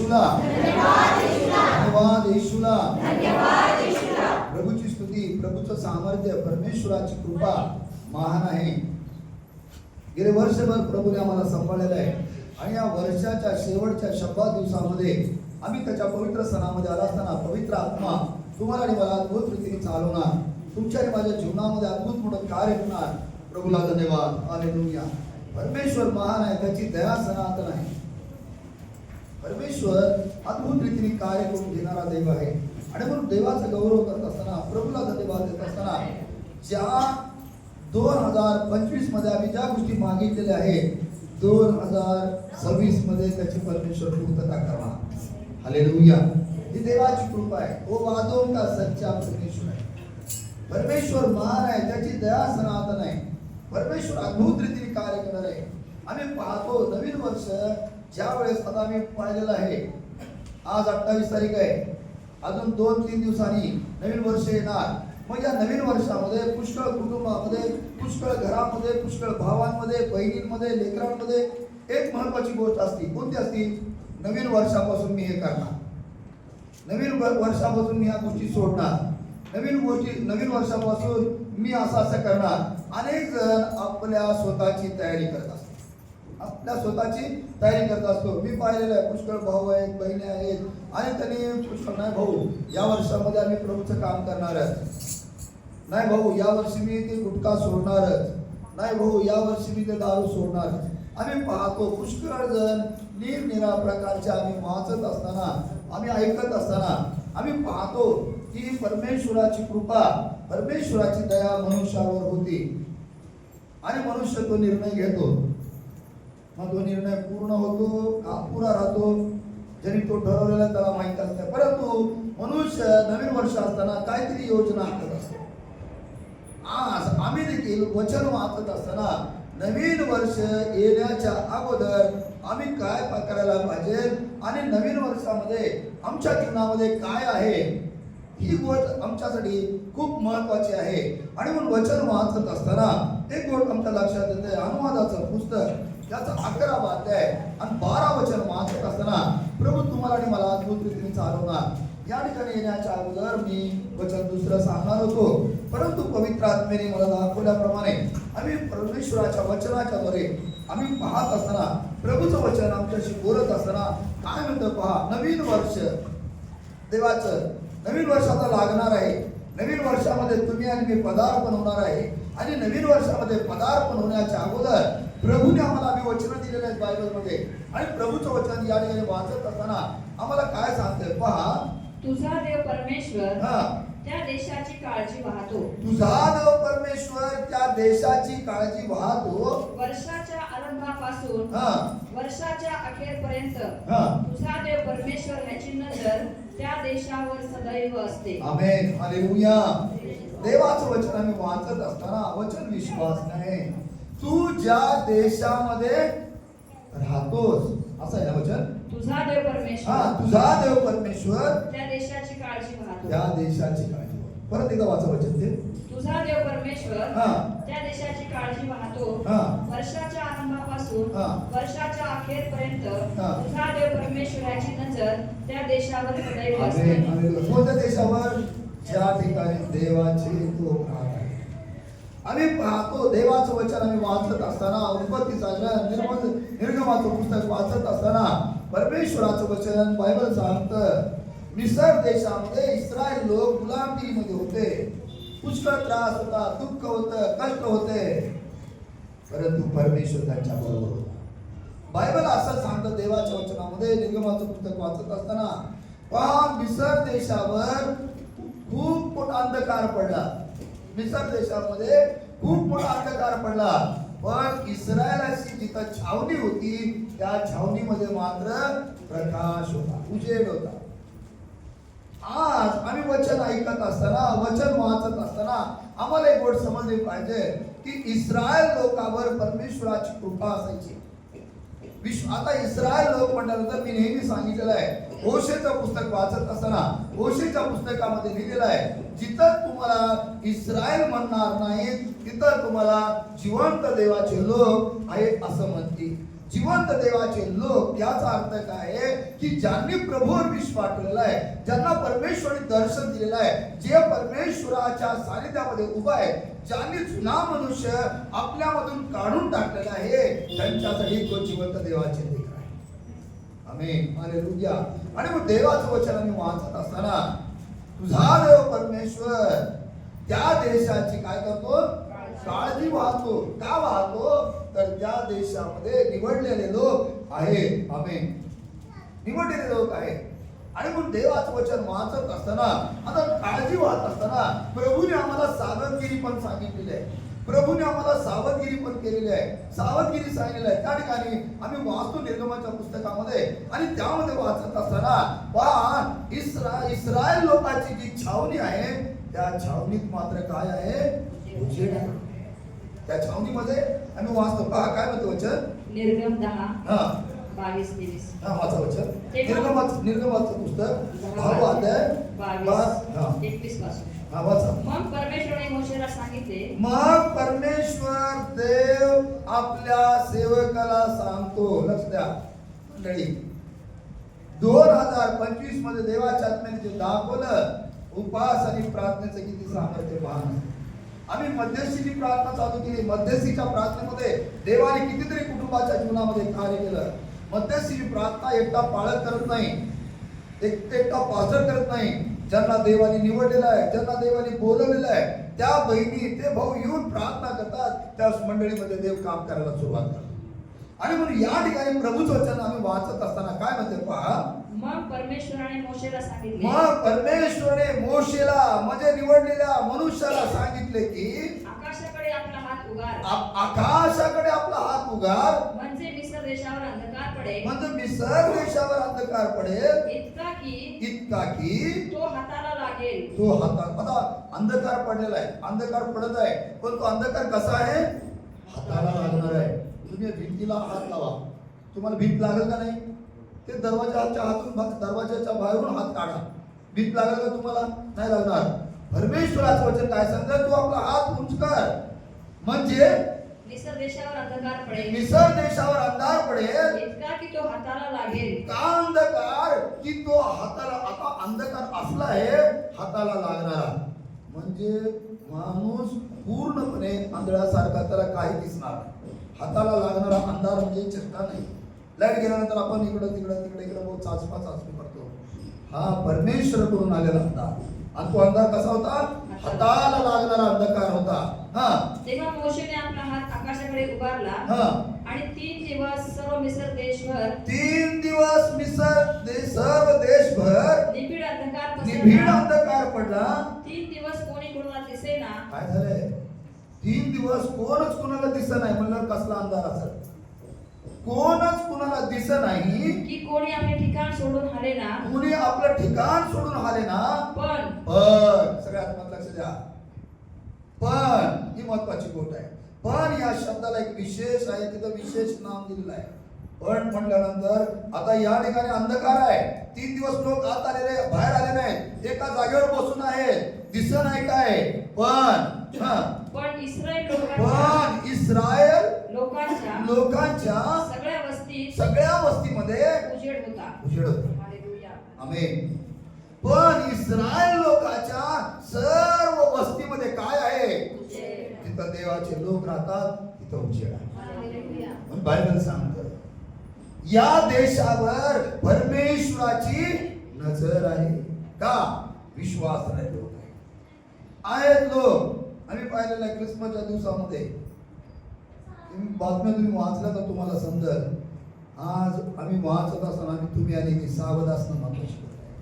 येशूला, धन्यवाद येशूला. प्रभूची स्तुती, प्रभूचं सामर्थ्य, परमेश्वराची कृपा महान आहे. गेले वर्षभर प्रभूने आम्हाला सांभाळलेलं आहे आणि या वर्षाच्या शेवटच्या 100 दिवसामध्ये आम्ही त्याच्या पवित्र सणामध्ये आला असताना पवित्र आत्मा तुम्हाला आणि मला अद्भुत रीतीने चालवणार, तुमच्या आणि माझ्या जीवनामध्ये अद्भुत मोठं कार्य करणार. प्रभूला धन्यवाद. हालेलुया. परमेश्वर महान आहे, त्याची दया सनातन आहे. परमेश्वर अद्भुत रीतीने कार्य करून घेणारा देव आहे आणि म्हणून देवाचा गौरव करत असताना, प्रभूला धन्यवाद देत असताना, ज्या 2025 मध्ये आम्ही ज्या गोष्टी मागितलेल्या आहेत 2026 मध्ये त्याची परमेश्वर पूर्तता करा. हालेलुया. ही देवाची कृपा आहे. वो वादों का सच्चा परमेश्वर आहे. परमेश्वर महान आहे, त्याची दया सनातन आहे. परमेश्वर अद्भुत रीतीने कार्य करणार आहे. आम्ही पाहतो नवीन वर्ष ज्या वेळेस आता आम्ही पाहिलेलं आहे, आज 28 तारीख आहे, अजून 2-3 दिवसांनी नवीन वर्ष येणार. मग या नवीन वर्षामध्ये पुष्कळ कुटुंबामध्ये, पुष्कळ घरामध्ये, पुष्कळ भावांमध्ये, बहिणींमध्ये, लेकरांमध्ये एक महत्वाची गोष्ट असते. कोणती असती? नवीन वर्षापासून मी हे करणार, नवीन वर्षापासून मी ह्या गोष्टी सोडणार, नवीन वर्षापासून मी असं करणार. अनेक जण आपल्या स्वतःची तयारी करत असतात, आपल्या स्वतःची तयारी करत असतो. मी पाहिलेलं आहे, पुष्कळ भाऊ आहेत, बहिणी आहेत आणि त्यांनी पुष्कळ, नाही भाऊ या वर्षामध्ये आम्ही प्रभूचं काम करणारच, नाही भाऊ या वर्षी मी ते गुटखा सोडणारच, नाही भाऊ या वर्षी मी ते दारू सोडणार. आम्ही पाहतो पुष्कळ जण निरनिराळ्या प्रकारचे आम्ही वाचत असताना, आम्ही ऐकत असताना आम्ही पाहतो की परमेश्वराची कृपा, परमेश्वराची दया मनुष्यावर होती आणि मनुष्य तो निर्णय घेतो. मग तो निर्णय पूर्ण होतो का अपुरा राहतो, जरी तो ठरवलेला त्याला माहित असतं. परंतु मनुष्य नवीन वर्ष असताना काहीतरी योजना आखत असतो. आज आम्ही देखील वचन वाचत असताना नवीन वर्ष येण्याच्या अगोदर आम्ही काय करायला पाहिजे आणि नवीन वर्षामध्ये आमच्या जीवनामध्ये काय आहे, ही गोष्ट आमच्यासाठी खूप महत्वाची आहे. आणि म्हणून वचन वाचत असताना एक गोष्ट आमच्या लक्षात येते. अनुवादाचं पुस्तक त्याचा 11वा अध्याय आणि 12 वचन वाचत असताना प्रभू तुम्हाला आणि मला अद्भुत रीतीने चालवणार. या ठिकाणी येण्याच्या अगोदर मी वचन दुसरं सांगणार होतो, परंतु पवित्र आत्मेने मला दाखवल्याप्रमाणे आम्ही परमेश्वराच्या वचनाच्या द्वारे आम्ही पाहत असताना, प्रभूचं वचन आमच्याशी बोलत असताना काय म्हणतं पहा. नवीन वर्ष देवाचं, नवीन वर्ष आता लागणार आहे. नवीन वर्षामध्ये तुम्ही आणि मी पदार्पण होणार आहे आणि नवीन वर्षामध्ये पदार्पण होण्याच्या अगोदर प्रभूने आम्हाला आम्ही वचन दिलेले आहेत बायबलमध्ये. आणि प्रभूचं वचन या ठिकाणी वाचत असताना आम्हाला काय सांगतंय पहा. तुझा देव परमेश्वर त्या देशाची काळजी वाहतो. तुझा देव परमेश्वर त्या देशाची काळजी वाहतो. वर्षाच्या आरंभापासून वर्षाच्या अखेरपर्यंत तुझा देव परमेश्वर ह्याची नजर त्या देशावर सदैव असते. आमेन. हालेलुया. देवाचं वचन आम्ही वाचत असताना वचन विश्वास नाही. तू ज्या देशामध्ये राहतोस असं आहे ना वचन. तुझा देव परमेश्वर, तुझा देव परमेश्वर त्या देशाची काळजी वाहतो. त्या देशाची काळजी. परत एकदा वाचा वचन ते. तुझा देव परमेश्वर त्या देशाची काळजी वाहतो. वर्षाच्या आरंभापासून वर्षाच्या अखेरपर्यंत तुझा देव परमेश्वराची नजर त्या देशावर सदैव असते. कोणत्या देशावर? ज्या ठिकाणी देवाचे लोक राहतात. आम्ही पाहतो देवाचं वचन आम्ही वाचत असताना, उत्पत्तीचं निर्गमाचं पुस्तक वाचत असताना परमेश्वराचं वचन बायबल सांगतं, मिस्र देशामध्ये इस्रायल लोक गुलामगिरीमध्ये होते. पुष्कळ त्रास होता, दुःख होतं, कष्ट होते, परंतु परमेश्वर त्यांच्या बरोबर होता. बायबल असं सांगतं देवाच्या वचनामध्ये निर्गमाचं पुस्तक वाचत असताना, पहा मिस्र देशावर खूप मोठा अंधकार पडला. मिस्र देशामध्ये खूप मोठा अंधकार पडला, पण इस्रायलाची जिथं छावणी होती त्या छावणीमध्ये मात्र प्रकाश होता, उजेड होता. आज आम्ही वचन ऐकत असताना, वचन वाचत असताना आम्हाला एक गोष्ट समजली पाहिजे की इस्रायल लोकांवर परमेश्वराची कृपा असायची. आता इस्रायल लोक म्हटल्यानंतर मी नेहमी सांगितलेलं आहे, होशेचं पुस्तक वाचत असताना होशेच्या पुस्तकामध्ये लिहिलेलं आहे, जिथं तुम्हाला इस्रायल म्हणणार नाही तिथं तुम्हाला जिवंत देवाचे लोक आहेत असं म्हणतील. जिवंत देवाचे लोक, याचा अर्थ काय आहे की ज्यांनी प्रभूवर विश्वास ठेवलेला आहे, ज्यांना परमेश्वराने दर्शन दिलेलं आहे, जे परमेश्वराच्या सानिध्यामध्ये उभा आहे, ज्यांनी जुना मनुष्य आपल्यामधून काढून टाकलेला आहे, त्यांच्यासाठी तो जिवंत देवाचे लेकर आहे. आमेन, हालेलुया. आणि मग देवाचं वचन आम्ही वाचत असताना तुझा देव परमेश्वर त्या देशाची काय करतो, काळजी वाहतो. का वाहतो? तर त्या देशामध्ये निवडलेले लोक आहेत. आमेन, निवडलेले लोक आहेत. आणि मग देवाचं वचन वाचत असताना, आता काळजी वाहत असताना प्रभूने आम्हाला सावधगिरी पण सांगितलेली आहे. प्रभूने आम्हाला सावधगिरी पण केलेली आहे, सावधगिरी सांगितलेली आहे. त्या ठिकाणी आम्ही वाचतो निर्गमनाच्या पुस्तकामध्ये, आणि त्यामध्ये वाचत असताना पहा, इस्रायल लोकांची जी छावणी आहे, त्या छावणीत मात्र काय आहे? उजेड आहे. त्या छावणीमध्ये आम्ही वाचतो, पहा काय म्हणतो वचन, निर्गम 10 हा 22-23. हा वाचा वचन. निर्गमाचं पुस्तक 10 अध्याय 22-21 पासून. हा वाचा. मग परमेश्वराने मोशेला सांगितले, मग परमेश्वर देव आपल्या सेवकाला सांगतो. लक्ष द्या मंडळी, 2025 मध्ये देवाच्या आत्म्याने जे दाखवलं, उपवास आणि प्रार्थनेचं किती सामर्थ्य पहा. आम्ही मध्यस्थीची प्रार्थना चालू केली. मध्यस्थीच्या प्रार्थनेमध्ये देवाने कितीतरी कुटुंबाच्या जीवनामध्ये कार्य केलं. मध्यस्थीची प्रार्थना एकटा पाळत करत नाही, एकटा पास्टर करत नाही. ज्यांना देवाने निवडलेलं आहे, ज्यांना देवाने बोलवलेलं आहे, त्या बहिणी ते भाऊ येऊन प्रार्थना करतात, त्या मंडळीमध्ये देव काम करायला सुरुवात करतात. आणि म्हणून या ठिकाणी प्रभूचं वचन आम्ही वाचत असताना काय म्हणते पहा, मग परमेश्वराने मोशेला सांगितले, मग परमेश्वराने मोशेला म्हणजे निवडलेल्या मनुष्याला सांगितले की आकाशाकडे आपला हात उगार. आकाशाकडे आपला हात उगार, म्हणजे मिस्र देशावर अंधकार पडेल, म्हणजे मिसर देशावर अंधकार पडेल, इतका की तो हाताला लागेल. तो हातात. आता अंधकार पडलेला आहे, अंधकार पडत आहे, पण तो अंधकार कसा आहे? हाताला लागणार आहे. तुम्ही भिंतीला हात लावा, तुम्हाला भीत लागेल का नाही? ते दरवाजाच्या दरवाजाच्या बाहेरून हात काढा, भीत लागेल का तुम्हाला? नाही लागणार. परमेश्वराचं वचन काय सांगतं, तू आपला हात उंच कर, म्हणजे मिस्र देशावर अंधकार पडेल, मिसर देशावर अंधार पडेल, इतका की तो हाताला लागेल. का अंधकार? की तो हाताला, आता अंधकार असला आहे हाताला लागणारा, म्हणजे माणूस पूर्णपणे आंधळ्यासारखा, त्याला काही दिसणार नाही. हाताला लागणारा अंधार म्हणजे चक्का नाही. लाईट गेल्यानंतर आपण इकडं तिकडे बहुत चाचपणी करतो. हा परमेश्वर कडून आलेला अंधार, आणि तो अंधार कसा होता? हाताला लागणारा अंधकार होता. हा, तेव्हा मोशेने आपला हात आकाशाकडे उभारला, हा, आणि 3 दिवस सर्व मिस्र देशभर 3 दिवस सर्व देशभर निबिड अंधकार निबिड पसरला. अंधकार पडला. 3 दिवस कोणी कोणाला दिसेना. काय झालंय? 3 दिवस कोणच कोणाला दिसत नाही. म्हणलं कसला अंधार असेल? कोणच कोणाला दिसत नाही, की कोणी आपले ठिकाण सोडून आले ना. कोणी आपलं ठिकाण सोडून आले ना. पण सगळ्यात लक्ष द्या, पण ही महत्वाची गोष्ट आहे. पण या शब्दाला एक विशेष आहे, तिथं विशेष नाम दिलेलं आहे. पण म्हटल्यानंतर आता या ठिकाणी अंधकार आहे. 3 दिवस लोक आत आलेले, बाहेर आले नाहीत, एका जागेवर बसून आहेत, दिसत नाही काय. पण इस्रायल लोकांच्या सगळ्या वस्तीमध्ये उजेड होता. हालेलुया. आमेन. पण इस्रायल लोकांच्या सर्व वस्तीमध्ये काय आहे? जिथं देवाचे लोक राहतात तिथं उजेड आहे. हालेलुया. पण बायबल सांगतं या देशावर परमेश्वराची नजर आहे. का? विश्वास नाही लोक आहेत लोक. आम्ही पाहिलेलं आहे ख्रिसमसच्या दिवसामध्ये, बातम्या तुम्ही वाचल्या तर तुम्हाला समजेल. आज आम्ही वाचत असताना तुम्ही आणि मी सावध असणं महत्वाची गोष्ट आहे.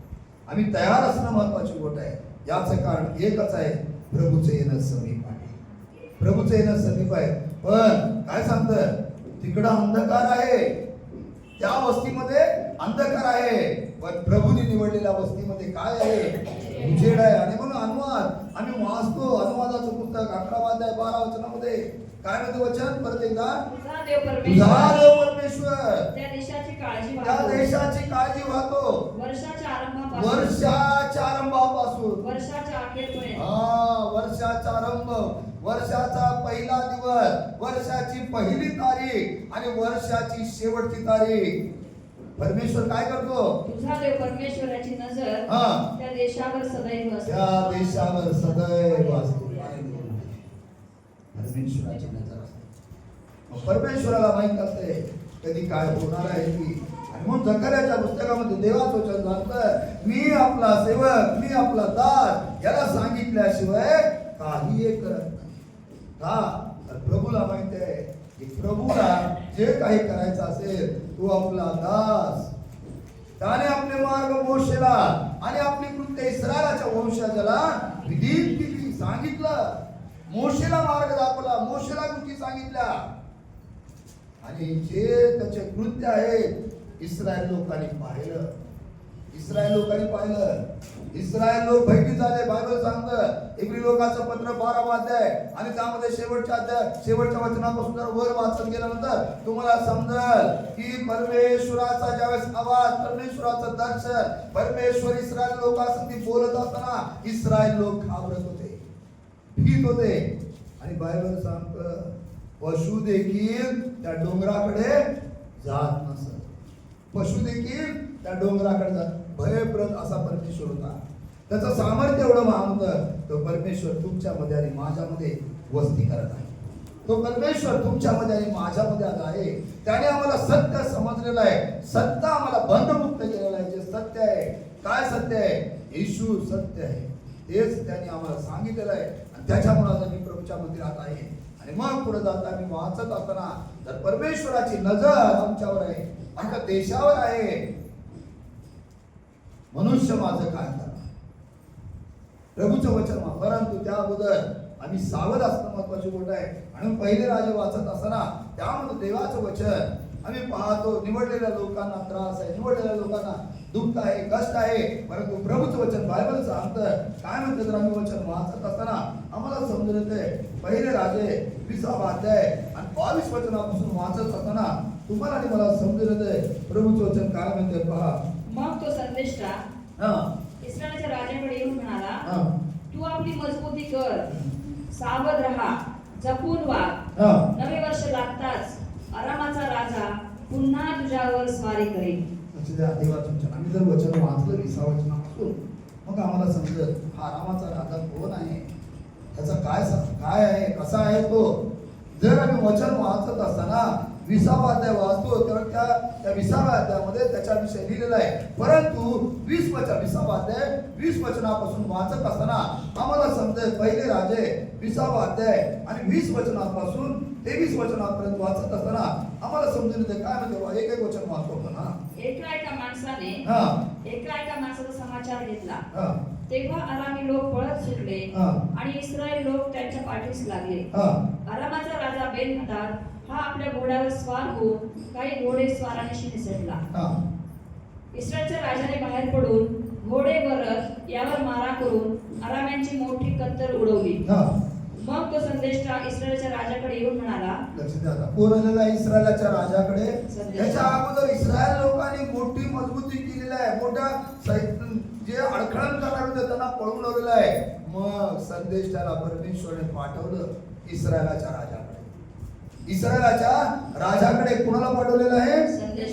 आम्ही तयार असणं महत्वाची गोष्ट आहे. याचं कारण एकच आहे, प्रभूचं येणं समीप आहे. प्रभूचं येणं समीप आहे. पण काय सांगतं, तिकडं अंधकार आहे, त्या वस्तीमध्ये अंधकार आहे, पण प्रभूने निवडलेल्या वस्तीमध्ये काय आहे? उजेड आहे. आणि म्हणून अनुवाद आम्ही वाचतो, अनुवादाचं पुस्तक 11 अध्याय 12 वचनामध्ये काय म्हणते वचन? परत एकदा, तुझा देव परमेश्वर त्या देशाची काळजी वाहतो वर्षाच्या आरंभापासून वर्षाच्या अखेरपर्यंत. वर्षाचा आरंभ, वर्षाचा पहिला दिवस, वर्षाची पहिली तारीख आणि वर्षाची शेवटची तारीख परमेश्वर काय करतो? तुझा देव परमेश्वराची नजर त्या देशावर सदैव असते. त्या देशावर सदैव असते. परमेश्वराची नजर असते. मग परमेश्वराला माहित असते कधी काय होणार आहे की. आणि म्हणून जकर्याच्या पुस्तकामध्ये देवाचं वचन सांगतं, मी आपला सेवक, मी आपला दास याला सांगितल्याशिवाय काही एक करत नाही. का? तर प्रभूला माहिती आहे की प्रभूला जे काही करायचं असेल तो आपला दास, त्याने आपले मार्ग मोशेला आणि आपली कृत्य इस्रायलाच्या वंशाजाला विधित केली. सांगितलं, मोशेला मार्ग दाखवला, मोशेला गोष्टी सांगितल्या आणि जे त्याचे कृत्य आहेत इस्रायल लोकांनी पाहिलं. इस्रायल लोकांनी पाहिलं. इस्रायल लोक भयभीत झाले. बायबल सांगतं इब्री लोकांचं पत्र 12 अध्याय आणि त्यामध्ये शेवटच्या वचनापासून जर वर वाचन केल्यानंतर तुम्हाला समजेल की परमेश्वराचा ज्यावेळेस आवाज, परमेश्वराचं दर्शन, परमेश्वर इस्रायल लोकांसाठी बोलत असताना इस्रायल लोक घाबरत होते, भीत होते. आणि बायबल सांगतं पशु देखील त्या डोंगराकडे जात नसत. पशु देखील त्या डोंगराकडे जात. भयप्रद असा परमेश्वर होता. त्याचं सामर्थ्य एवढं महान होतं. तो परमेश्वर तुमच्यामध्ये आणि माझ्यामध्ये वस्ती करत आहे. तो परमेश्वर तुमच्यामध्ये आणि माझ्यामध्ये आला आहे. त्याने आम्हाला सत्य समजलेलं आहे. सत्य आम्हाला बंधमुक्त केलेलं आहे. जे सत्य आहे, काय सत्य आहे? येशू सत्य आहे. तेच त्याने आम्हाला सांगितलेलं आहे आणि त्याच्यामुळे आज आम्ही प्रभूच्या मंदिरात आहे. आणि मग पुढे जाता मी वाचत असताना तर परमेश्वराची नजर आमच्यावर आहे, आमच्या देशावर आहे. मनुष्य माझं काय करणार? प्रभूचं वचन, परंतु त्या अगोदर आम्ही सावध असणं महत्वाची गोष्ट आहे. आणि पहिले राजे वाचत असताना त्यामध्ये देवाचं वचन आम्ही पाहतो. निवडलेल्या लोकांना त्रास आहे, निवडलेल्या लोकांना दुःख आहे, कष्ट आहे, परंतु प्रभूचं वचन बायबल सांगतं काय म्हणतं. तर आम्ही वचन वाचत असताना आम्हाला समजून येते. पहिले राजे 20 अध्याय आणि 22 वचनापासून वाचत असताना तुम्हाला आणि मला समजून येते प्रभूचं वचन काय म्हणते पहा. मग तो संदेष्टा इस्रायलच्या राजाकडे येऊन म्हणाला, तू आपली मजबूती कर, सावध राहा, जपून वाग. नवे वर्ष लागताच अरामाचा राजा पुन्हा तुझ्यावर स्वारी करेल. आम्ही जर वचन वाचलं 20 वचनापासून मग आम्हाला समजत हा अरामाचा राजा कोण आहे, त्याचा काय आहे, कसा आहे तो. जर आम्ही वचन वाचत असताना 20 अध्याय वाचतो तर त्या 20 अध्यायामध्ये त्याच्याविषयी लिहिलेलं आहे. परंतु 20 अध्याय 20 वचनापासून वाचत असताना आम्हाला समजेल पहिले राजे 20 अध्याय आणि 20 वचनापासून 23 वचनापर्यंत वाचत असताना आम्हाला समजून येते काय म्हणजे एक वचन वाचतो ना. एका माणसाचा समाचार घेतला. तेव्हा अरामी लोक पळत सुटले आणि इस्रायल लोक त्यांच्या पाठीस लागले. अरामाचा राजा बेन-हदाद हा आपल्या घोड्यावर स्वार होऊन काही घोडे स्वारांशी निसटला. इस्रायलच्या राजाने बाहेर पडून घोडे व रथ यावर मारा करून अराम्यांची मोठी कत्तल उडवली. मग तो संदेष्टा इस्रायलच्या राजाकडे येऊन म्हणाला, कोण आलेला इस्रायलच्या राजाकडे? त्याच्या अगोदर इस्रायल लोकांनी मोठी मजबूती केलेली आहे. मोठा जे अडखळण करणार होते त्यांना पळून लावलेलं आहे. मग संदेष्टाला परमेश्वराने पाठवलं इस्रायलाच्या राजाकडे. इस्रायलाच्या राजाकडे कोणाला पाठवलेलं आहे?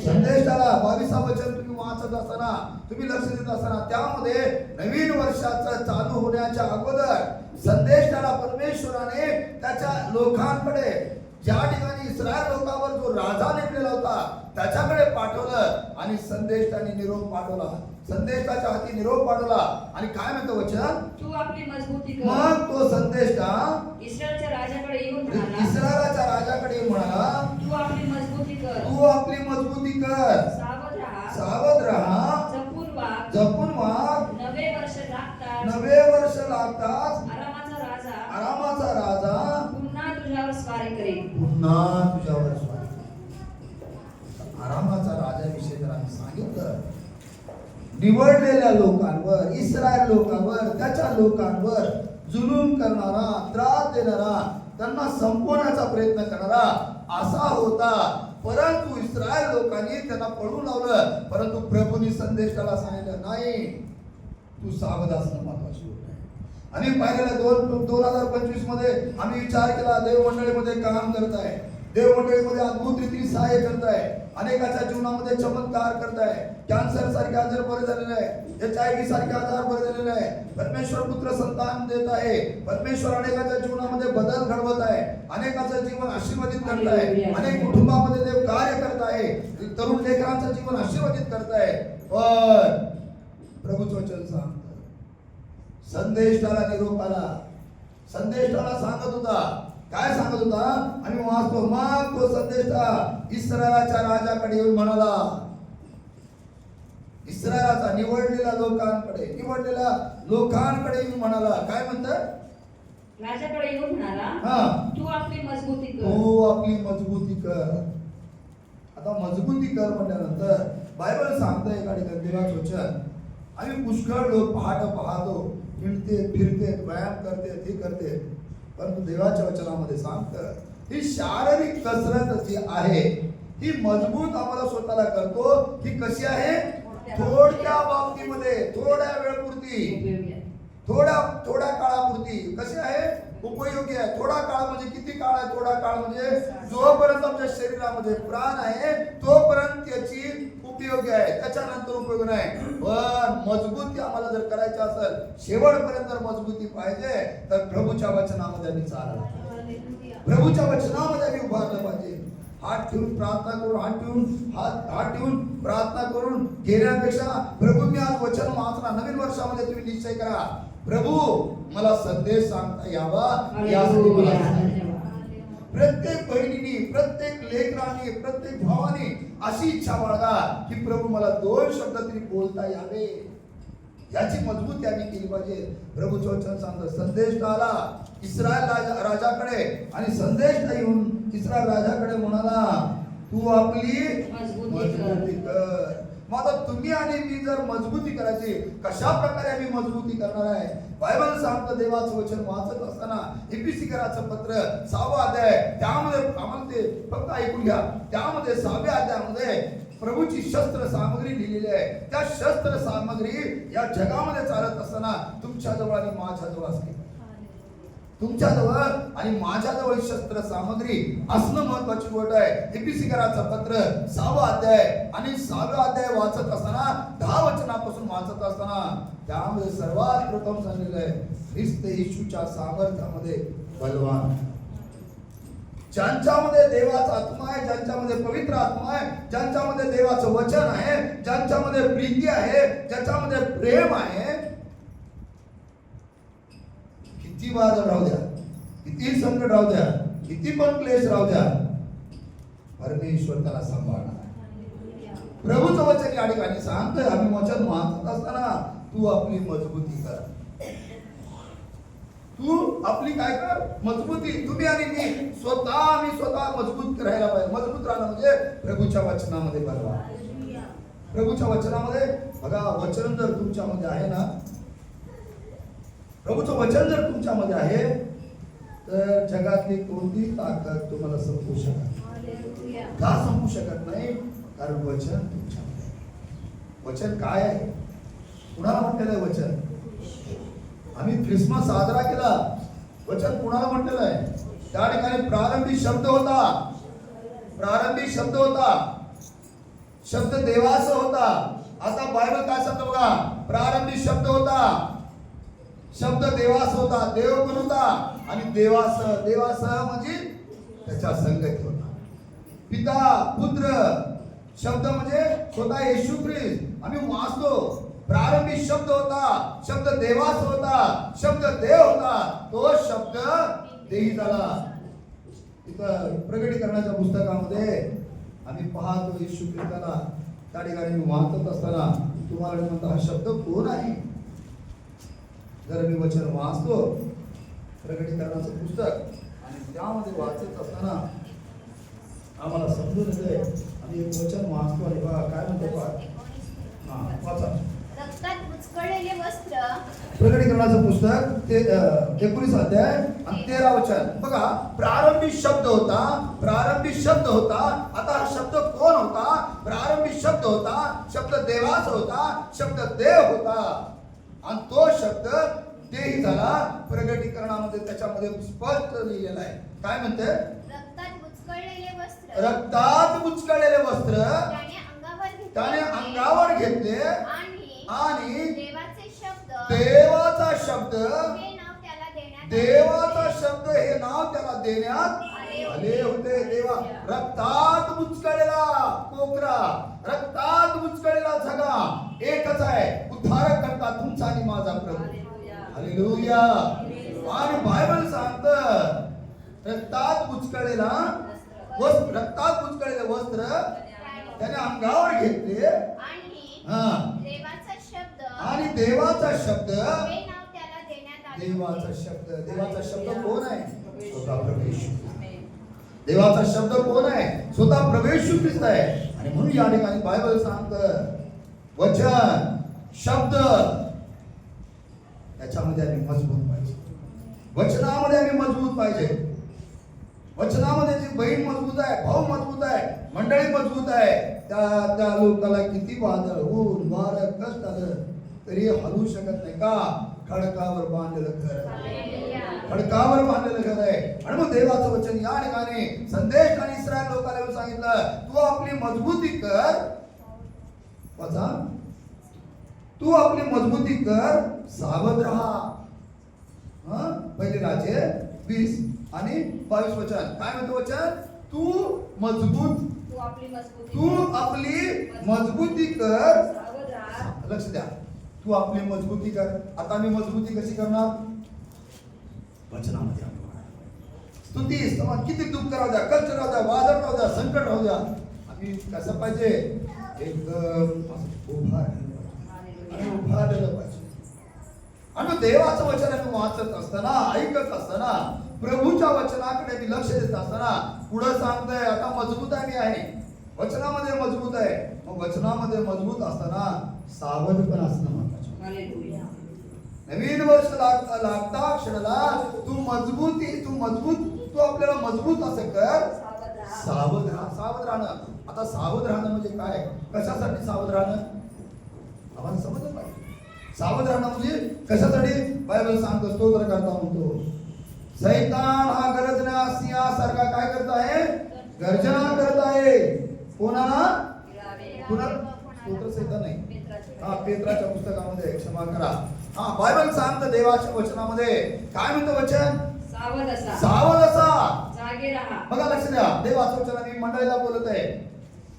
संदेष्टाला. 22 वचन तुम्ही वाचत असताना, तुम्ही लक्ष देत असताना त्यामध्ये नवीन वर्षाचं चालू होण्याच्या अगोदर संदेष्टाला परमेश्वराने त्याच्या लोकांकडे, ज्या ठिकाणी इस्रायल लोकांवर जो राजा नेमलेला होता त्याच्याकडे पाठवलं आणि संदेष्टाने निरोप पाठवला. संदेष्टाच्या हाती निरोप पाठवला आणि काय म्हणतो वचन? तू आपली मजबूती कर. मग तो संदेष्टा इस्रायलच्या राजाकडे येऊन म्हणाला, इस्रायलाच्या राजाकडे म्हणाला, तू आपली मजबूती कर, तू आपली मजबूती कर, सावध राहा, सावध राहा, जपून वाग, जपून वाग. नवे वर्ष लागतात अरामाचा राजा पुन्हा तुझ्यावर स्वारी करेल. पुन्हा तुझ्यावर स्वारी. अरामाचा राजाविषयी जर आम्ही सांगितलं, निवडलेल्या लोकांवर, इस्रायल लोकांवर, त्याच्या लोकांवर जुलूम करणारा, त्रास देणारा, त्यांना संपवण्याचा प्रयत्न करणारा असा होता. परंतु इस्रायल लोकांनी त्यांना पळून लावलं. परंतु प्रभूंनी संदेशाला सांगितलं नाही, तू सावध असणं महत्वाची गोष्ट आहे. आम्ही पाहिलेलं 2025 मध्ये आम्ही विचार केला, देव मंडळीमध्ये काम करत आहे, देव मंडळीमध्ये अद्भुत रीतीने सहाय्य करत आहे, अनेकाच्या जीवनामध्ये चमत्कार करत आहे, कॅन्सर सारखे आजार बरे झालेले आहे, HIV सारखे आजार बरे झालेले आहे, परमेश्वर पुत्र संतान देत आहे, परमेश्वर अनेकाच्या जीवनामध्ये बदल घडवत आहे, अनेकाचं जीवन आशीर्वादित करत आहे, अनेक कुटुंबामध्ये देव कार्य करत आहे, तरुण लेकरांचं जीवन आशीर्वादित करत आहे. पण प्रभूचं वचन सांगतं, संदेशाला निरोप आला, संदेशाला सांगत होता, काय सांगत होता? आम्ही वाचतो, मग तो संदेशा इस्रायलाच्या राजाकडे येऊन म्हणाला, इस्रायलाचा निवडलेल्या लोकांकडे येऊन म्हणाला, काय म्हणतात? राजाकडे येऊन म्हणाला, तू आपली मजबूती कर. तू आपली मजबूती कर. आता मजबूती कर म्हटल्यानंतर बायबल सांगतं एका ठिकाणी देवाचं वचन, आम्ही पुष्कळ लोक पाहतो, फिरते, व्यायाम करते, हे करते, परंतु देवाच्या वचनामध्ये सांगतं ही शारीरिक कसरत जी आहे ही मजबूत आम्हाला स्वतःला करतो की कशी आहे? थोड्या बाबतीमध्ये, थोड्या वेळपुरती, थोड्या काळापुरती कशी आहे? उपयोगी आहे. थोडा काळ म्हणजे किती काळ आहे? थोडा काळ म्हणजे जोपर्यंत आमच्या शरीरामध्ये प्राण आहे तोपर्यंत त्याची उपयोगी आहे, त्याच्यानंतर उपयोग नाही. पण मजबूती आम्हाला जर करायची असेल, शेवटपर्यंत जर मजबूती पाहिजे तर प्रभूच्या वचनामध्ये आम्ही चालायला, प्रभूच्या वचनामध्ये आम्ही उभारलं पाहिजे. हात ठेवून प्रार्थना करून, हात ठेवून प्रार्थना करून घेण्यापेक्षा प्रभू मी आज वचन वाचणार, नवीन वर्षामध्ये तुम्ही निश्चय करा, प्रभू मला संदेश सांगता यावा, यासाठी मला प्रत्येक बहिणीने, प्रत्येक लेकराने, प्रत्येक भावाने अशी इच्छा बाळगा की प्रभू मला 2 शब्द तरी बोलता यावे, याची मजबूती आम्ही केली पाहिजे. प्रभूचं वचन सांगतं, संदेश आला इस्रायल राजाकडे आणि संदेश येऊन इस्रायल राजाकडे म्हणाला, तू आपली मजबूती कर. मग आता तुम्ही आणि मी जर मजबूती करायची, कशा प्रकारे आम्ही मजबूती करणार आहे? बायबल सांगतं, देवाचं वचन वाचत असताना इफिसिकराचं पत्र 6वा अध्याय, त्यामध्ये आम्हाला ते फक्त ऐकून घ्या, त्यामध्ये 6व्या अध्यायामध्ये प्रभूची शस्त्र सामग्री लिहिलेली आहे. त्या शस्त्र सामग्री या जगामध्ये चालत असताना तुमच्याजवळ आणि माझ्याजवळ असते, तुमच्याजवळ आणि माझ्याजवळ शस्त्र सामग्री असणं महत्वाची गोष्ट आहे. इफिसिकराचं पत्र 6वा अध्याय आणि 6व्या अध्याय वाचत असताना 10 वचनापासून वाचत असताना त्यामध्ये सर्वात प्रथम सांगितलं आहे, ख्रिस्त येशूच्या सामर्थ्यामध्ये बलवान. ज्यांच्यामध्ये देवाचा आत्मा आहे, ज्यांच्यामध्ये पवित्र आत्मा आहे, ज्यांच्यामध्ये देवाचं वचन आहे, ज्यांच्यामध्ये प्रीती आहे, ज्याच्यामध्ये प्रेम आहे, किती वाद राहू द्या, किती संकट राहू द्या, किती पण क्लेश राहू द्या, परमेश्वर त्याला सांभाळणार. प्रभूचं वचन या ठिकाणी सांगतोय, आम्ही वचन वाचत असताना तू आपली मजबूती कर, तू आपली काय कर? मजबूती. तुम्ही आणि मी स्वतः मजबूत राहायला पाहिजे. मजबूत राहणं म्हणजे प्रभूच्या वचनामध्ये बघा, प्रभूच्या वचनामध्ये बघा, वचन जर तुमच्यामध्ये आहे ना, प्रभूचं वचन जर तुमच्यामध्ये आहे तर जगातली कोणती ताकद तुम्हाला संपू शकत नाही. का संपू शकत नाही? कारण वचन तुमच्यामध्ये. वचन काय आहे? कुणाला म्हटलेलं आहे वचन? आम्ही ख्रिसमस साजरा केला, वचन कुणाला म्हटलेलं आहे? त्या ठिकाणी प्रारंभी शब्द होता, प्रारंभी शब्द होता, शब्द देवाचा होता. आता बायबल काय सांगतो बघा, प्रारंभी शब्द होता, शब्द देवास होता, देव पण होता आणि देवास म्हणजे त्याच्या संगती होता. पिता, पुत्र, शब्द म्हणजे स्वतः येशू ख्रिस्त. आम्ही वाचतो, प्रारंभी शब्द होता, शब्द देवास होता, शब्द देव होता, तो शब्द देही झाला. इथं प्रकटीकरणाच्या पुस्तकामध्ये आम्ही पाहतो येशू ख्रिस्ताला, त्या ठिकाणी वाचत असताना तुम्हाला म्हणतो हा शब्द कोण आहे? जर मी वचन वाचतो प्रकटीकरणाचं पुस्तक आणि त्यामध्ये वाचत असताना आम्हाला समजून येते, आम्ही एक वचन वाचतो आणि बघा काय म्हणतो पहा, वाचा. रक्तात बुचकळलेले वस्त्र, प्रकटीकरणाचं पुस्तक 19 अध्याय आणि 13 वचन बघा. प्रारंभी शब्द होता, प्रारंभी शब्द होता. आता हा शब्द कोण होता? प्रारंभी शब्द होता, शब्द देवाचा होता, शब्द देव होता आणि तो शब्द तेही झाला. प्रगटीकरणामध्ये त्याच्यामध्ये स्पष्ट लिहिलेलं आहे. काय म्हणते? रक्तात बुचकळलेले वस्त्र रक्तात बुचकळलेले वस्त्र त्याने अंगावर घेतले त्याने अंगावर घेतले आणि देवाचे शब्द देवाचा शब्द हे नाव त्याला देण्यात देवाचा शब्द हे नाव त्याला देण्यात आले होते. देवा रक्तात बुचकळलेला कोकरा, रक्तात बुचकळलेला झगा एकच आहे, उद्धारक करता तुमचा आणि माझा प्रभू. हालेलुया. आणि बायबल सांगतं रक्तात बुचकळलेला वस्त्र, रक्तात बुचकळलेले वस्त्र त्याने अंगावर घेतले आणि देवाचा शब्द हे नाव त्याला देण्यात आले. देवाचा शब्द कोण आहे? स्वतः प्रभू येशू. देवाचा शब्द कोण आहे? स्वतः प्रभू येशू ख्रिस्त आहे. आणि म्हणून या ठिकाणी बायबल सांगतं वचन शब्द याच्यामध्ये आम्ही मजबूत पाहिजे. वचनामध्ये आम्ही मजबूत पाहिजे. वचनामध्ये जी बहीण मजबूत आहे, भाऊ मजबूत आहे, मंडळी मजबूत आहे, त्या लोकाला किती वादळ ऊन वारं कष्ट आलं तरी हलू शकत नाही. का? खडकावर बांधलेलं घर, खडकावर बांधलेलं घर आहे. आणि मग देवाचं वचन या ठिकाणी संदेश आणि इस्रायल लोकांना येऊन सांगितलं तू आपली मजबूती कर. वाचा, तू आपली मजबूती कर, सावध राहा. पहिले राजे 20 आणि 22 वचन. काय म्हणतो वचन? तू आपली मजबूती कर. लक्ष द्या, तू आपली मजबूती कर. आता मी मजबूती कशी करणार? वचनामध्ये. स्तुती स्तवन किती दुःख राहू द्या, कष्ट राहू द्या, वादळ राहू द्या, संकट राहू द्या, आम्ही कसं पाहिजे? एकदम उभा राहिलं पाहिजे. आणि देवाचं वचन आम्ही वाचत असताना, ऐकत असताना, प्रभूच्या वचनाकडे मी लक्ष देत असताना पुढे सांगतंय आता मजबूत आहे मी आहे, वचनामध्ये मजबूत आहे. मग वचनामध्ये मजबूत असताना सावध पण असणं महत्वाचं. नवीन वर्ष लागता क्षणाला तू आपल्याला मजबूत असं कर. सावध राहणं. आता सावध राहणं म्हणजे काय? कशासाठी सावध राहणं? आम्हाला समजलं पाहिजे. सावध राहणं म्हणजे कशासाठी? बायबल सांगतो, स्तोत्र करता म्हणतो सैतान हा गरजना सिंहासारखा काय करत आहे? गर्जना करत आहे. कोणाला? स्तोत्र सैतान नाही. पेत्राच्या पुस्तकामध्ये, क्षमा करा, बायबल सांगतं देवाच्या वचनामध्ये काय म्हणतं वचन? सावध असा, जागे राहा. बघा लक्ष द्या. देवाचं वचन मी मंडळीला बोलत आहे.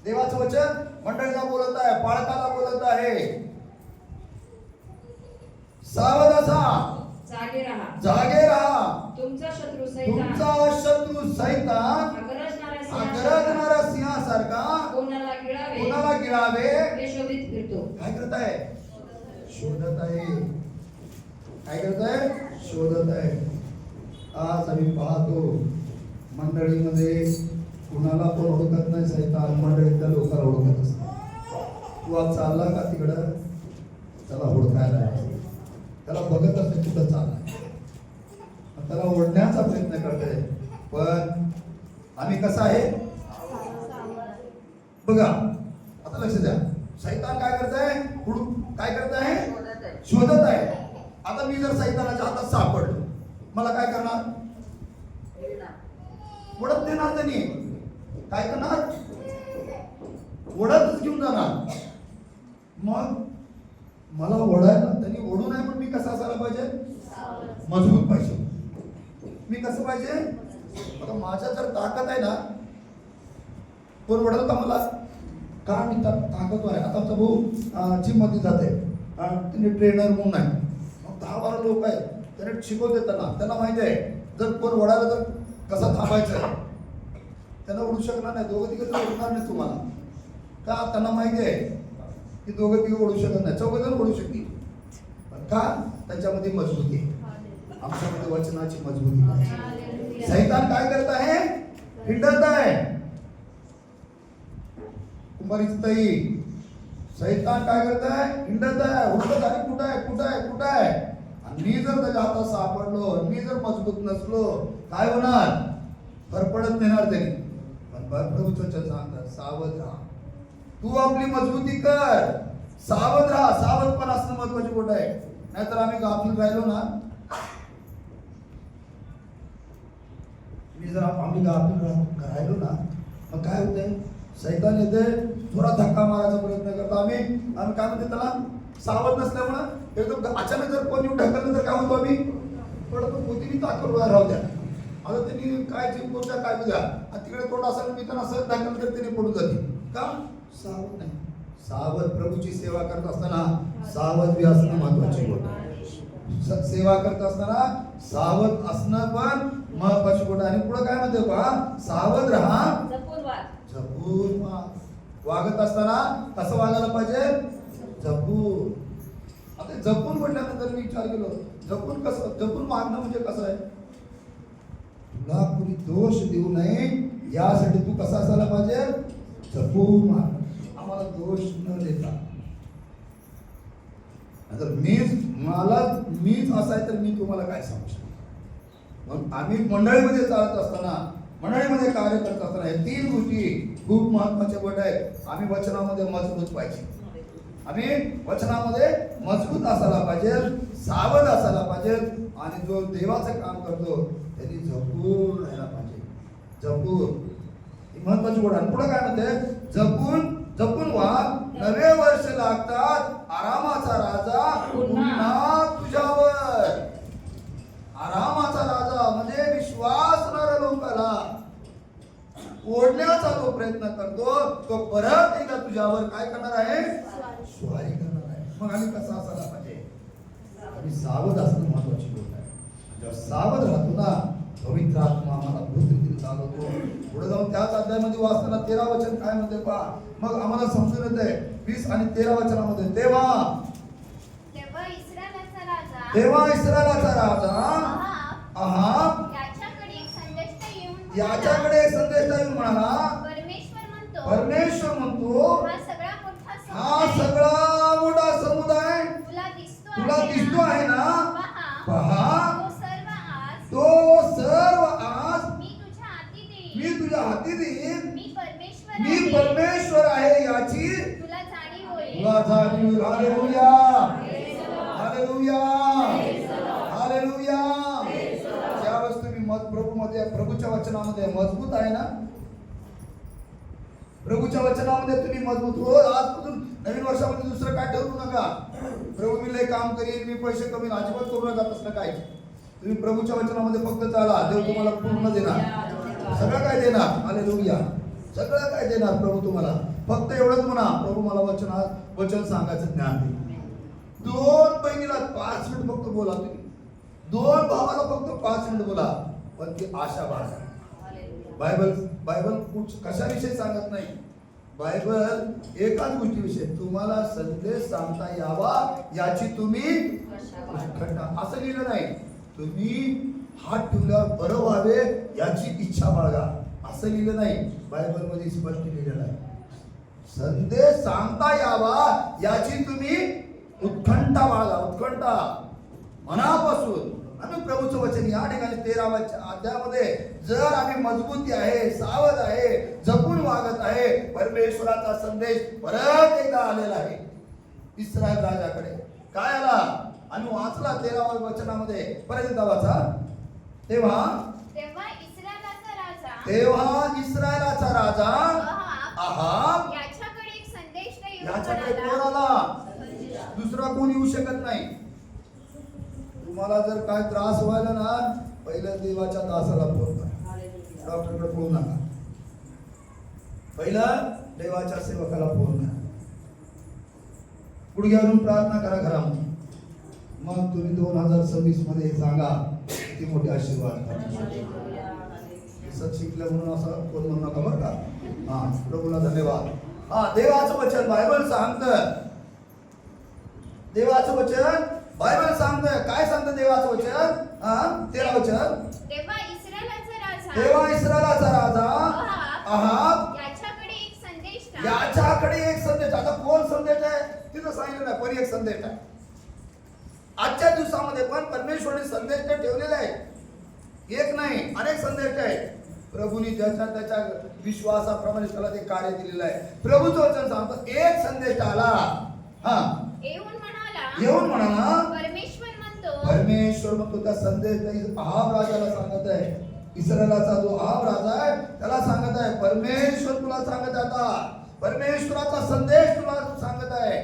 देवाचं वचन मंडळीला बोलत आहे, पाळकाला बोलत आहे. सावध असा, जागे राहा. तुमचा शत्रू सैतान गरजणाऱ्या सिंहासारखा कोणाला गिळावे हे शोधित फिरतो. काय करत आहे? शोधत आहे. काय करत आहे? शोधत आहे. आज आम्ही पाहतो मंडळीमध्ये कुणाला पण ओळखत नाही सैतान, मंडळीतल्या लोकांना ओळखत असतात. तू आज चालला का तिकडं? त्याला ओळखायला, त्याला बघत असते कुठं चाललाय, त्याला ओढण्याचा प्रयत्न करतोय. पण आम्ही कसं आहे बघा. आता लक्ष द्या. सैतान काय करत आहे? काय करत आहे? शोधत आहे. आता मी जर सैतानाच्या हातात सापडलो, मला काय करणार? ओढत देणार. त्यांनी काय करणार? ओढतच घेऊन जाणार. मग मला ओढायला त्यांनी ओढू नये, पण मी कसा असायला पाहिजे? मजबूत पाहिजे. मी कसं पाहिजे? आता माझ्या जर ताकद आहे ना, कोण ओढल का मला? का मी ताकदवर आहे. आता आमचा भाऊ जिम मध्ये जाते, त्यांनी ट्रेनर म्हणून आहे. मग 10-12 लोक आहेत, त्याने शिकवते त्यांना माहिती आहे जर कोण ओढायला तर कसं थांबायचं. त्यांना ओढू शकणार नाही, दोघं तिघं ओढणार नाही तुम्हाला. का? त्यांना माहिती आहे की दोघं तिघं ओढू शकत नाही, 4 जण ओढू शकतील. का? त्यांच्यामध्ये मजबूती आहे. आमच्यामध्ये वचनाची मजबूती. सैतान काय करत आहे? हिंडत आहे. कुमारीताई, सैतान काय करत आहे? हिंडत आहे, हुडकत आहे. कुठं आहे? आणि मी जर त्याच्या हातात सापडलो, मी जर मजबूत नसलो, काय होणार? फरफडत नेणार त्यांनी. पण प्रभूचं वचन सांगतात सावध राहा. तू आपली मजबूती कर, सावध राहा. सावध पण असणं महत्वाची गोष्ट आहे. नाहीतर आम्ही गाफील राहिलो ना, आम्ही गाफील राहिलो ना, मग काय होतंय, सैतान येते, थोडा धक्का मारायचा प्रयत्न करतो. आम्ही काय म्हणते त्याला, सावध नसल्यामुळं एकदम अचानक जर कोणी ढकललं तर काय होतो, आम्ही पडतो. कोणतीही ताकद राहू द्या, आता त्यांनी काय जिंकून द्या, काय द्या, तिकडे थोडा असेल मी त्यांना सहज ढकल तर त्यांनी पडून जाते. का सावध नाही. सावध प्रभूची सेवा करत असताना सावध बी असणं महत्वाची गोष्ट आहे. सेवा करत असताना सावध असणं पण महत्वाची गोष्ट आहे. आणि पुढे काय म्हणते पहा, सावध राहा, जपून वागत असताना कसं वागायला पाहिजे, जपून. आता जपून म्हटल्यानंतर मी विचार केलो, जपून कसं, जपून वागणं म्हणजे कसं आहे, तुला कुणी दोष देऊ नये यासाठी तू कसा असायला पाहिजे, जपून वाग. आम्हाला दोष न देता, तर मीच असाय तर मी तुम्हाला काय सांगू शकतो. मग आम्ही मंडळीमध्ये चालत असताना, मंडळीमध्ये कार्य करत असताना हे 3 गोष्टी खूप महत्वाच्या गोष्टी आहेत. आम्ही वचनामध्ये मजबूत पाहिजे, आम्ही वचनामध्ये मजबूत असायला पाहिजे, सावध असायला पाहिजे, आणि जो देवाचं काम करतो त्यांनी जपून राहायला पाहिजे. जपून ही महत्वाची गोष्ट आहे. पुढे काय म्हणते, जपून वाग, नवे वर्ष लागतात, आरामाचा राजा पुन्हा तुझ्यावर. आरामाचा राजा म्हणजे विश्वासणाऱ्या लोकांना ओढण्याचा जो प्रयत्न करतो तो परत एकदा तुझ्यावर काय करणार आहे, स्वारी करणार आहे. मग आम्ही कसं असायला पाहिजे, आम्ही सावध असणं महत्वाची गोष्ट आहे. जेव्हा सावध राहतो ना, पवित्र आत्मा आम्हाला भूतरीतीने चालवतो. पुढे जाऊन त्याच अध्यायामध्ये वाचताना 13 वचन काय म्हणते पहा, मग आम्हाला समजून येते 20 आणि 13 वचनामध्ये, तेव्हा इस्रायलाचा राजा अहाब याच्याकडे एक संदेश येऊन म्हणाला, परमेश्वर म्हणतो हा सगळा मोठा समुदाय तुला दिसतो आहे ना, पहा तो सर्व आज मी तुझ्या हाती देईन. मी परमेश्वर आहे याची तुला जाणीव होईल. Hallelujah, hallelujah, hallelujah. ज्यावेळेस तुम्ही प्रभूमध्ये, प्रभूच्या वचनामध्ये मजबूत आहे ना, प्रभूच्या वचनामध्ये तुम्ही मजबूत हो. आजपासून नवीन वर्षामध्ये दुसरं काय ठरवू नका, प्रभू मी लय काम करीन, मी पैसे कमी, अजिबात करू नका तसं काय. तुम्ही प्रभूच्या वचनामध्ये फक्त चाला, देव तुम्हाला पूर्ण देणार, सगळं काय देणार. हालेलुया, सगळं काय देणार प्रभू तुम्हाला. फक्त एवढंच म्हणा, प्रभू मला वचन सांगायचं ज्ञान दे. 2 बहिणीला 5 मिनिट फक्त बोला तुम्ही, 2 भावाला फक्त 5 मिनिट बोला, पण ती आशा बाळगा. बायबल कशाविषयी सांगत नाही, बायबल एकाच गोष्टीविषयी, तुम्हाला संदेश सांगता यावा याची तुम्ही असं लिहिलं नाही, तुम्ही हात ठेवल्यावर बरं व्हावे याची इच्छा बाळगा असं लिहिलं नाही. बायबल मध्ये स्पष्ट लिहिलेलं आहे, संदेश सांगता यावा याची तुम्ही उत्कंठा बाळगा, उत्कंठा मनापासून. आम्ही प्रभूचं वचन या ठिकाणी 13व्या अध्यायामध्ये जर आम्ही मजबूती आहे, सावध आहे, जपून वागत आहे, परमेश्वराचा संदेश परत एकदा आलेला आहे इस्रायल राजाकडे. काय आला आम्ही वाचला 13व्या वचनामध्ये, परत एकदा वाचा. तेव्हा इस्रायलाचा राजा अहाब याच्याकडे कोण आला, दुसरा कोण येऊ शकत नाही. तुम्हाला जर काय त्रास व्हायला ना, पहिल्या देवाच्या दासाला फोन करा, डॉक्टरकडे फोन नका, पहिला देवाच्या सेवकाला फोन करा, गुडघ्यावरून प्रार्थना करा घरामध्ये. मग तुम्ही 2026 मध्ये सांगा किती मोठे आशीर्वाद. शिकलं म्हणून असं कोण म्हणू नका बरं का. हा, प्रभूला धन्यवाद. हा, देवाचं वचन बायबल सांगतं, देवाचं वचन बायबल सांगतं. काय सांगतं देवाचं वचन? 13 वचन, तेव्हा इस्रायलाचा राजा अहाब याच्याकडे एक संदेश. आता कोण संदेश आहे तिथं सांगितलं नाही, पण एक संदेश आहे. आजच्या दिवसामध्ये पण परमेश्वराने संदेश ठेवलेले आहे, एक नाही अनेक संदेश आहेत. प्रभूने त्याच्या विश्वासाप्रमाणे त्याला ते कार्य दिलेलं आहे. प्रभूचं वचन सांगतं एक संदेश आला, येऊन म्हणाला परमेश्वर म्हणतो त्या संदेश आहाब राजाला सांगत आहे, इस्रायलाचा जो आहाब राजा आहे त्याला सांगत आहे, परमेश्वर तुला सांगत आहे, आता परमेश्वराचा संदेश तुला सांगत आहे.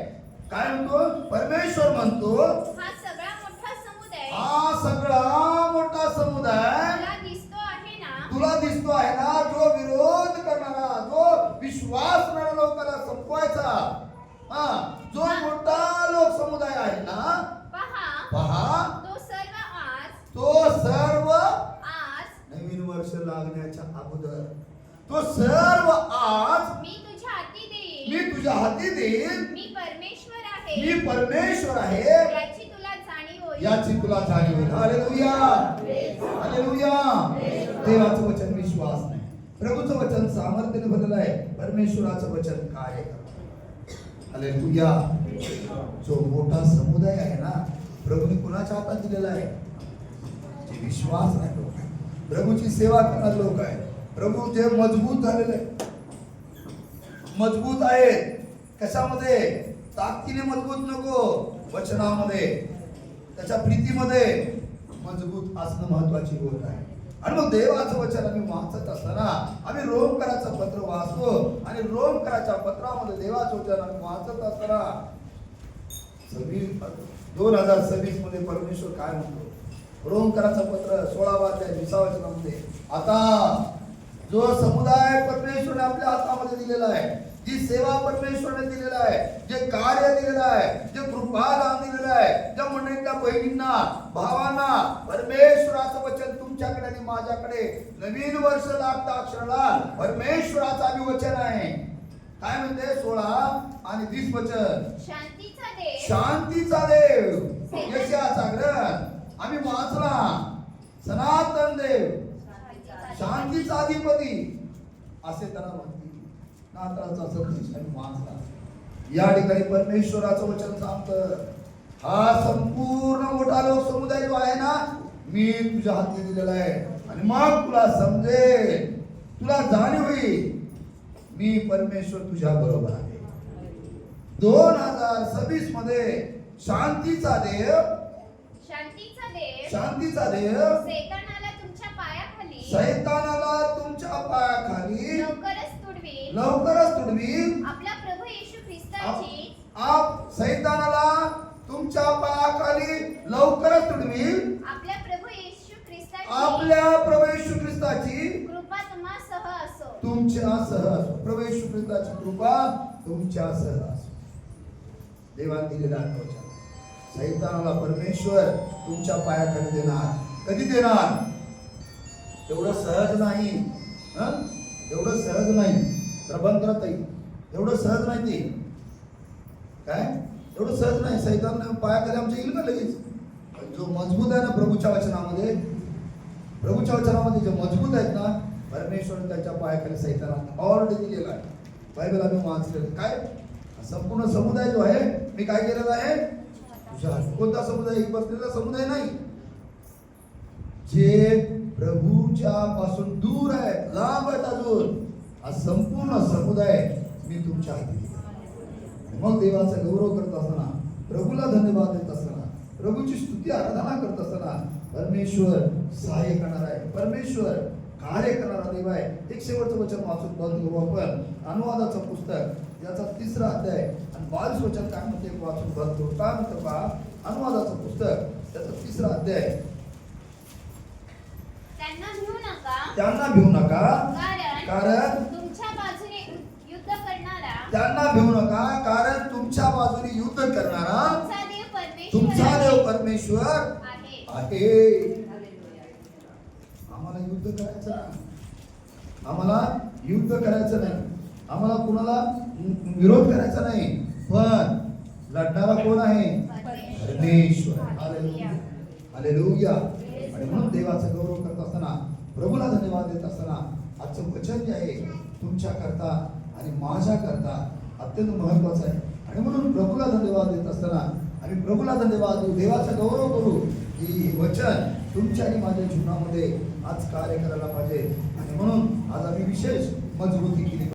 काय म्हणतो? परमेश्वर म्हणतो हा सगळा मोठा समुदाय हा सगळा मोठा समुदाय तुला दिसतो आहे ना, तुला दिसतो आहे ना, जो विरोध करणारा, जो विश्वास करणाऱ्या लोकांना संपवायचा, हा जो मोठा लोक समुदाय आहे ना, पहा तो सर्व आज नवीन वर्ष लागण्याच्या अगोदर तो सर्व आज मी तुझ्या हाती देईन, मी तुझ्या हाती देईन, मी परमेश्वर आहे, मी परमेश्वर आहे याची तुला जाणीव होईल. याची तुला जाणीव होईल. Hallelujah, hallelujah. देवाचं वचन विश्वास नाही, प्रभूचं वचन सामर्थ्याने भरलेलं आहे, परमेश्वराचं वचन काय आहे. हालेलुया. जो मोठा समुदाय आहे ना, प्रभूने कुणाच्या हातात दिलेला आहे? जे विश्वास आहे लोक आहे, प्रभूची सेवा करणारे लोक आहे, प्रभू जे मजबूत झालेले आहे, मजबूत आहेत. कशामध्ये? ताकदीने मजबूत नको, वचनामध्ये, त्याच्या प्रीतीमध्ये मजबूत असणं महत्वाची गोष्ट आहे. आणि मग देवाचं वचन आम्ही वाचत असताना आम्ही रोमकराचं पत्र वाचतो, आणि रोमकराच्या पत्रामध्ये देवाचं वचन आम्ही वाचत असताना 2026 मध्ये परमेश्वर काय म्हणतो? रोमकराचं पत्र 16 अध्याय 20 वचनामध्ये, आता जो समुदाय परमेश्वरने आपल्या हातामध्ये दिलेला आहे, जी सेवा परमेश्वरने दिलेला आहे, जे कार्य दिलेलं आहे, जे कृपादान दिलेलं आहे, ज्या मंडळीतल्या बहिणींना, भावांना परमेश्वराचं वचन तुमच्याकडे आणि माझ्याकडे नवीन वर्ष लागता अक्षराला परमेश्वराचं अभिवचन आहे. काय म्हणते? 16 आणि 20 वचन. शांतीचा देव, शांतीचा देव, यशाचा ग्रंथ आम्ही वाचला. सनातन देव, शांतीचा अधिपती असे त्याला म्हणतील. नाताळचा संदेश आम्ही वाचला. या ठिकाणी परमेश्वराचं वचन सांगतं, हा संपूर्ण मोठा लोक समुदाय जो आहे ना, मी तुझ्या हाती दिलेला आहे, आणि मग तुला समजेल, तुला जाणीव होईल, मी परमेश्वर तुझ्या बरोबर आहे. 2026 मध्ये शांतीचा देव, शांतीचा देव, शांतीचा देव सैतानाला तुमच्या पायाखाली, सैतानाला तुमच्या पायाखाली लवकरच तुडवील, लवकरच तुडवील. आपला प्रभू येशू ख्रिस्ताची, आप सैतानाला तुमच्या पायाखाली लवकरच तुडवील. आपल्या प्रभू येशू ख्रिस्ताची, आपल्या प्रभू येशू ख्रिस्ताची कृपा तुम्हा सह असो. तुमच्या सह असो. प्रभू येशू ख्रिस्ताची कृपा तुमच्या सह असो. देवाने दिलेला वचन, सैतानाला परमेश्वर तुमच्या पायाखाली देणार. कधी देणार? एवढं सहज नाही, एवढं सहज नाही. प्रबंधताई एवढं सहज नाही. ते काय एवढं सहज नाही. सैतान पायाखाली आमच्या येईल का लगेच? जो मजबूत आहे ना प्रभूच्या वचनामध्ये, प्रभूच्या वचनामध्ये जे मजबूत आहेत ना, परमेश्वर त्याच्या पायाखाली सैतानाला ऑलरेडी दिलेला आहे. बायबल आम्ही वाचलेलं. काय संपूर्ण समुदाय जो आहे मी काय केलेला आहे? कोणता समुदाय? एक बसलेला समुदाय नाही, जे प्रभूच्या पासून दूर आहे, लांब आहेत अजून, हा संपूर्ण समुदाय मी तुमच्या हाती दिला. मग देवाचा गौरव करत असताना, प्रभूला धन्यवाद देत असताना, प्रभूची स्तुती आराधना करत असताना परमेश्वर सहाय्य करणार आहे, परमेश्वर कार्य करणारा देव आहे. एक शेवटचं वचन वाचून बंद करू आपण. अनुवादाचं पुस्तक याचा 3रा अध्याय आणि 22 वचन काय म्हणते वाचून बंद करू. काय म्हणतं पहा, अनुवादाचं पुस्तक त्याचा 3रा अध्याय. त्यांना भिवू नका, त्यांना भिवू नका, कारण तुमच्या बाजूने युद्ध करणारा, त्यांना भिवू नका, कारण तुमच्या बाजूने युद्ध करणारा तुमचा देव परमेश्वर आहे. आम्हाला युद्ध करायचं नाही, आम्हाला युद्ध करायचं नाही, आम्हाला कुणाला विरोध करायचा नाही, पण लढणारा कोण आहे? परमेश्वर. Hallelujah, hallelujah. आणि म्हणून देवाचा गौरव करत असताना, प्रभूला धन्यवाद देत असताना, आजचं वचन जे आहे तुमच्या करता आणि माझ्या करता अत्यंत महत्वाचं आहे. आणि म्हणून प्रभूला धन्यवाद देत असताना आम्ही प्रभूला धन्यवाद देऊ, देवाचा गौरव करू की वचन तुमच्या आणि माझ्या जीवनामध्ये आज कार्य करायला पाहिजे. आणि म्हणून आज आम्ही विशेष मजबूती केली.